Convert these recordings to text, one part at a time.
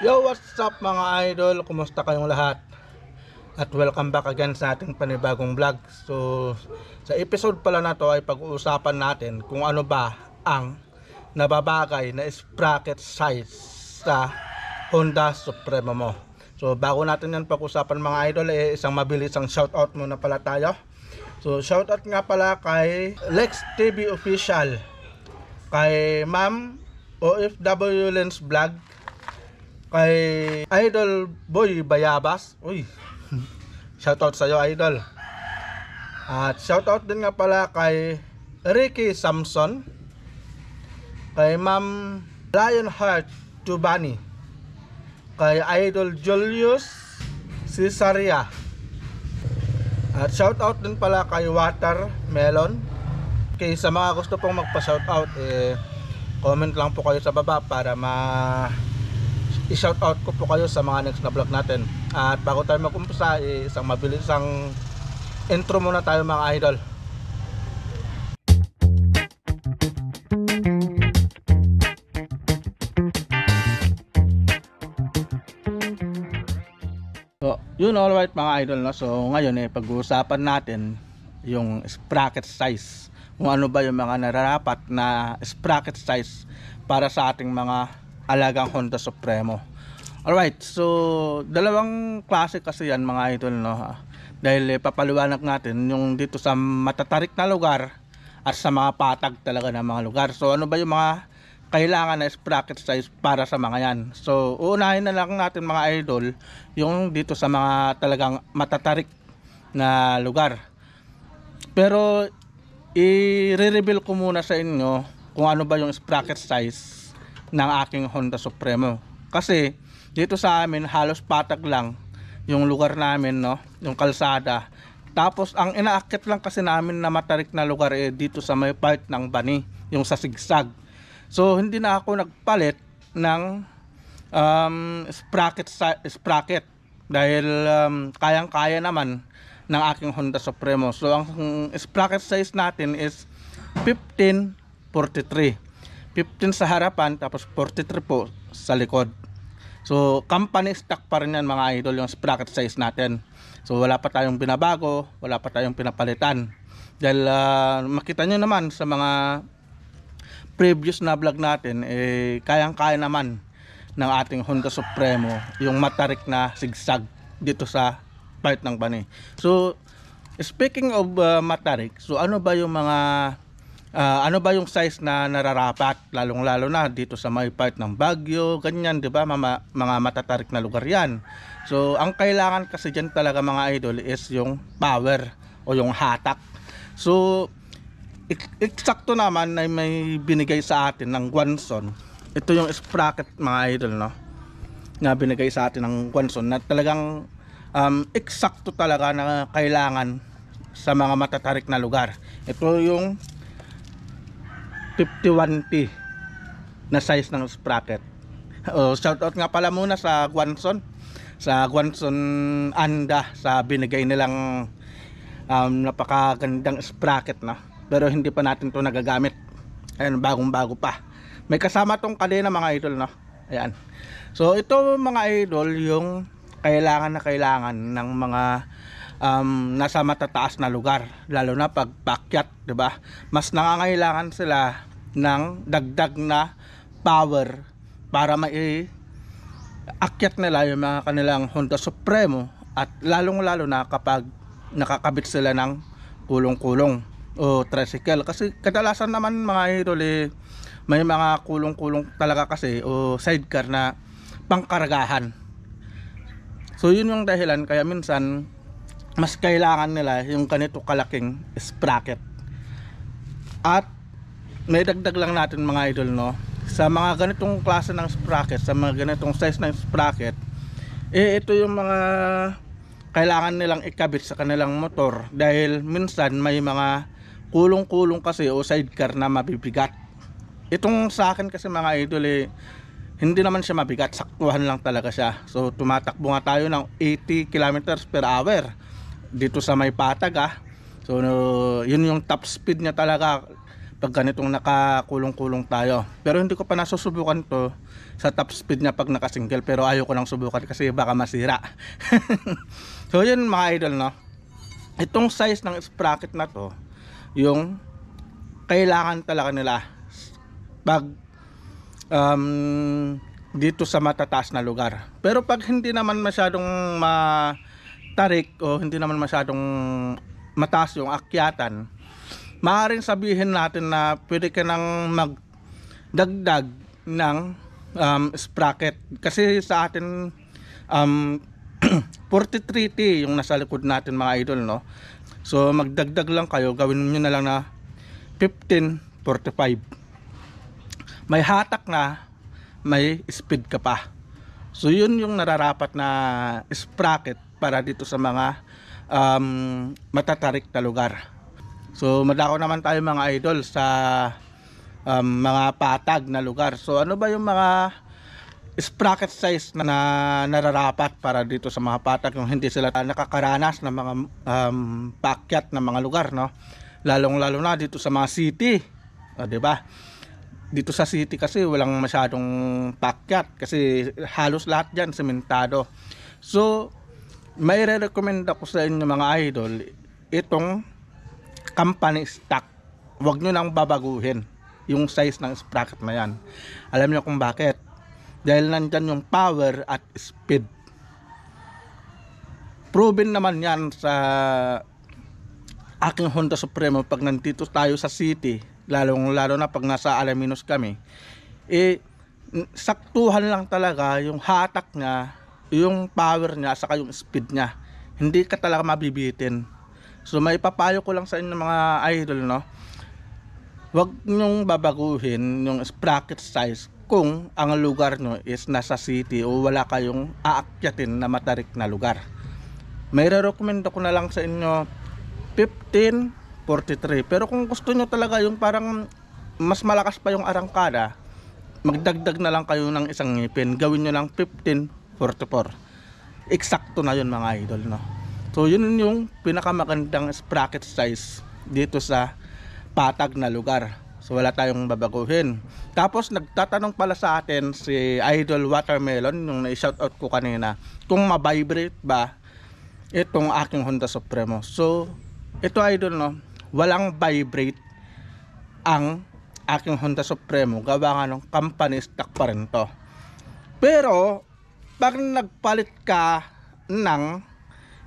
Yo, what's up mga idol? Kumusta kayong lahat? At welcome back again sa ating panibagong vlog. So, sa episode pala na to ay pag-uusapan natin kung ano ba ang nababagay na sprocket size sa Honda Supremo mo. So, bago natin yan pag-usapan mga idol, isang mabilisang shoutout muna pala tayo. So, shoutout nga pala kay Lex TV Official, kay Ma'am OFW Lens Vlog, kay Idol Boy Bayabas. Uy, shoutout sa'yo idol. At shoutout din nga pala kay Ricky Samson, kay Ma'am Lionheart Tubani, kay Idol Julius Cesaria. At shoutout din pala kay Watermelon. Okay, sa mga gusto pong magpa-shoutout, comment lang po kayo sa baba para i-shoutout ko po kayo sa mga next na vlog natin. At bago tayo mag-umpisa, isang mabilisang intro muna tayo mga idol. So, yun, alright mga idol, no? So ngayon pag-uusapan natin yung sprocket size, kung ano ba yung mga nararapat na sprocket size para sa ating mga alagang Honda Supremo. Alright, so dalawang klase kasi yan mga idol, no? Dahil papaliwanag natin yung dito sa matatarik na lugar at sa mga patag talaga ng mga lugar. So ano ba yung mga kailangan na sprocket size para sa mga yan? So uunahin na lang natin mga idol yung dito sa mga talagang matatarik na lugar. Pero i-reveal ko muna sa inyo kung ano ba yung sprocket size ng aking Honda Supremo. Kasi dito sa amin halos patag lang yung lugar namin, no, yung kalsada. Tapos ang inaakit lang kasi namin na matarik na lugar dito sa may part ng bani, yung sa sigsag. So hindi na ako nagpalit ng sprocket dahil kayang-kaya naman ng aking Honda Supremo. So ang sprocket size natin is 1543. 15 sa harapan, tapos 43 po sa likod. So company stock pa rin yan mga idol, yung sprocket size natin. So wala pa tayong binabago, wala pa tayong pinapalitan. Dahil makita nyo naman sa mga previous na vlog natin, kayang-kaya naman ng ating Honda Supremo yung matarik na sigsag dito sa part ng bani. So speaking of matarik, so ano ba yung mga ano ba yung size na nararapat, lalong-lalo na dito sa may part ng Baguio, ganyan, 'di ba? Mga matatarik na lugar 'yan. So, ang kailangan kasi diyan talaga mga idol is yung power o yung hatak. So, eksakto naman na may binigay sa atin ng Guanson. Ito yung sprocket mga idol, no? Na binigay sa atin ng Guanson na talagang eksakto talaga na kailangan sa mga matatarik na lugar. Ito yung 51T na size ng sprocket. Shoutout nga pala muna sa Guanson Anda sa binigay nilang napakagandang sprocket, no? Pero hindi pa natin to nagagamit. Ayan, bagong-bago pa. May kasama tong kadena mga idol, no? Ayan. So ito mga idol yung kailangan ng mga nasa matataas na lugar, lalo na pag paakyat, 'di ba? Mas nangangailangan sila ng dagdag na power para mai-akyat nila yung mga kanilang Honda Supremo, at lalong-lalo na kapag nakakabit sila ng kulong-kulong o tricycle. Kasi kadalasan naman mga idol may mga kulong-kulong talaga kasi o sidecar na pangkaragahan. So yun yung dahilan kaya minsan mas kailangan nila yung ganito kalaking sprocket. At may dagdag lang natin mga idol, no, sa mga ganitong klase ng sprocket, sa mga ganitong size ng sprocket, ito yung mga kailangan nilang ikabit sa kanilang motor, dahil minsan may mga kulong-kulong kasi o sidecar na mabibigat. Itong sa akin kasi mga idol hindi naman siya mabigat, saktuhan lang talaga siya. So tumatakbo nga tayo ng 80 kilometers per hour dito sa may patag, So yun yung top speed niya talaga pag ganitong nakakulong-kulong tayo. Pero hindi ko pa nasusubukan to sa top speed niya pag nakasingle, pero ayaw ko lang subukan kasi baka masira. So yun mga idol, no, itong size ng sprocket na to yung kailangan talaga nila pag dito sa matataas na lugar. Pero pag hindi naman masyadong matarik o hindi naman masyadong mataas yung akyatan, maaaring sabihin natin na pwede ka nang magdagdag ng sprocket. Kasi sa atin 43T yung nasa likod natin mga idol, no. So magdagdag lang kayo, gawin niyo na lang na 1545. May hatak na, may speed ka pa. So yun yung nararapat na sprocket para dito sa mga matatarik na lugar. So madako naman tayo mga idol sa mga patag na lugar. So ano ba yung mga sprocket size na nararapat para dito sa mga patag yung hindi sila nakakaranas ng mga paakyat na mga lugar, no? Lalong-lalo na dito sa mga city. O, di ba? Dito sa city kasi walang masyadong paakyat kasi halos lahat diyan sementado. So may re-recommend ako sa inyo mga idol itong company stock. Huwag nyo nang babaguhin yung size ng sprocket na yan. Alam niyo kung bakit? Dahil nandyan yung power at speed. Proven naman yan sa aking Honda Supremo pag nandito tayo sa city, lalo na pag nasa Alaminos kami, saktuhan lang talaga yung hatak niya, yung power niya, saka yung speed niya. Hindi ka talaga mabibitin. So may papayo ko lang sa inyo mga idol, no, wag nyong babaguhin yung sprocket size kung ang lugar nyo is nasa city o wala kayong aakyatin na matarik na lugar. May re-recommend ko na lang sa inyo 1543. Pero kung gusto nyo talaga yung parang mas malakas pa yung arangkada, magdagdag na lang kayo ng isang ngipin, gawin nyo lang 1544. Eksakto na yun mga idol, no. So yun yung pinakamagandang sprocket size dito sa patag na lugar. So wala tayong babaguhin. Tapos nagtatanong pala sa atin si Idol Watermelon, yung na-shoutout ko kanina, kung ma-vibrate ba itong aking Honda Supremo. So ito idol, no, walang vibrate ang aking Honda Supremo, gawa nga ng company stock pa rin to. Pero pag nagpalit ka ng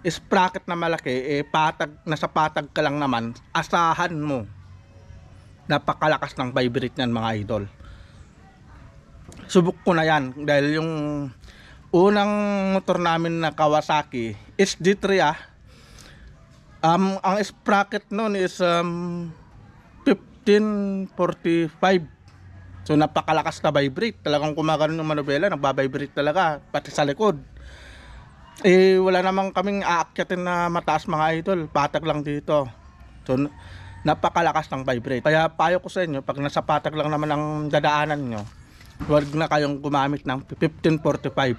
sprocket na malaki, patag, nasa patag ka lang naman, asahan mo napakalakas ng vibrate niyan mga idol. Subok ko na yan dahil yung unang motor namin na Kawasaki SD3 ang sprocket noon is 1545. So napakalakas na vibrate, talagang kumakaroon ng manubela, nagbabibrate talaga pati sa likod. Wala namang kaming aakyatin na mataas mga idol, patag lang dito. So napakalakas ng vibrate. Kaya payo ko sa inyo, pag nasa patag lang naman ang dadaanan nyo, huwag na kayong gumamit ng 1545.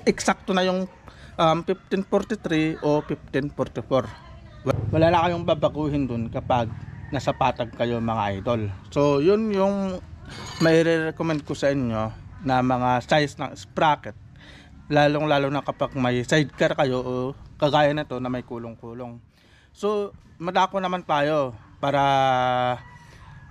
Eksakto na yung 1543 o 1544. Wala na kayong babaguhin dun kapag nasa patag kayo mga idol. So yun yung may re-recommend ko sa inyo na mga size ng sprocket, lalong-lalo na kapag may sidecar kayo o kagaya na to na may kulong-kulong. So madako naman tayo para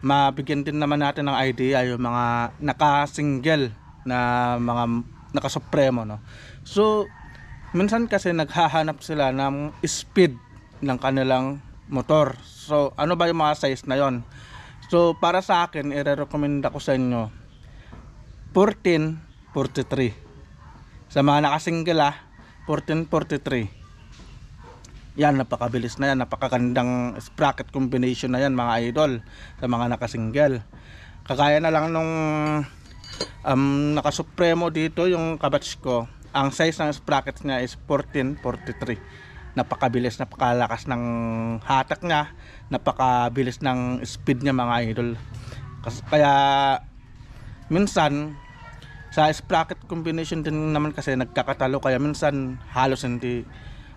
mabigyan din naman natin ng idea yung mga naka-single na mga naka-supremo, no. So minsan kasi naghahanap sila ng speed ng kanilang motor. So ano ba yung mga size na yon? So para sa akin, i-recommend ako sa inyo 1443. Sa mga nakasingle 1443. Yan, napakabilis na yan, napakagandang sprocket combination na yan mga idol sa mga nakasingle. Kagaya na lang nung naka-supremo dito yung kabatch ko, ang size ng sprocket niya is 1443. Napakabilis, napakalakas ng hatak niya, napakabilis ng speed niya mga idol. Kaya minsan sa sprocket combination din naman kasi nagkakatalo, kaya minsan halos hindi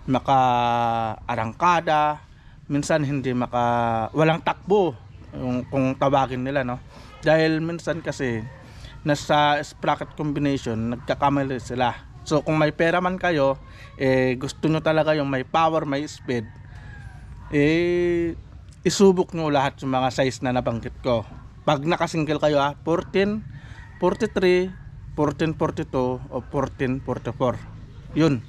maka-arangkada, minsan hindi walang takbo yung kung tawagin nila, no? Dahil minsan kasi nasa sprocket combination nagkakamali sila. So kung may pera man kayo, gusto nyo talaga yung may power, may speed, isubok nyo lahat yung mga size na nabanggit ko. Pag nakasingle kayo, 14, 43, 1442 o 1444, yun.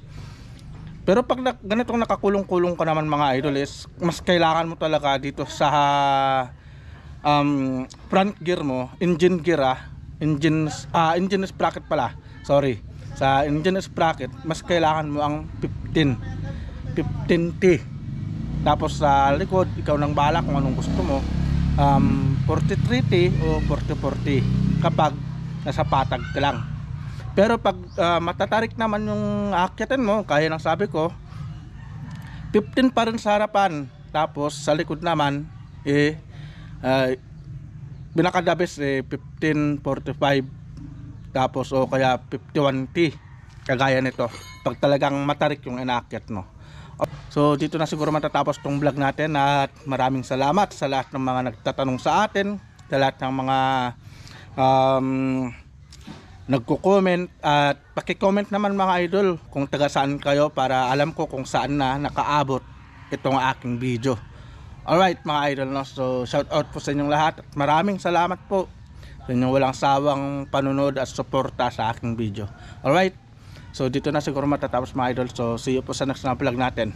Pero pag ganitong nakakulong-kulong ka naman mga idol, is mas kailangan mo talaga dito sa front gear mo, engine gear, engine sprocket pala, sorry, sa engine sprocket mas kailangan mo ang 15T. Tapos sa likod, ikaw nang bahala kung anong gusto mo, 43T o 4040 kapag nasa patag ka lang. Pero pag matatarik naman yung aakyatin mo, kaya ng sabi ko, 15 pa rin sa harapan, tapos sa likod naman binakadabis 1545, tapos o kaya 51T, kagaya nito pag talagang matarik yung inaakyat mo. So dito na siguro matatapos tong vlog natin, at maraming salamat sa lahat ng mga nagtatanong sa atin, sa lahat ng mga nagko-comment, at paki-comment naman mga idol kung taga saan kayo para alam ko kung saan na nakaabot itong aking video. Alright mga idol, no? So shout out po sa inyong lahat at maraming salamat po sa inyong walang sawang panunod at suporta sa aking video. Alright, so dito na siguro matatapos mga idol. So see you po sa next na vlog natin.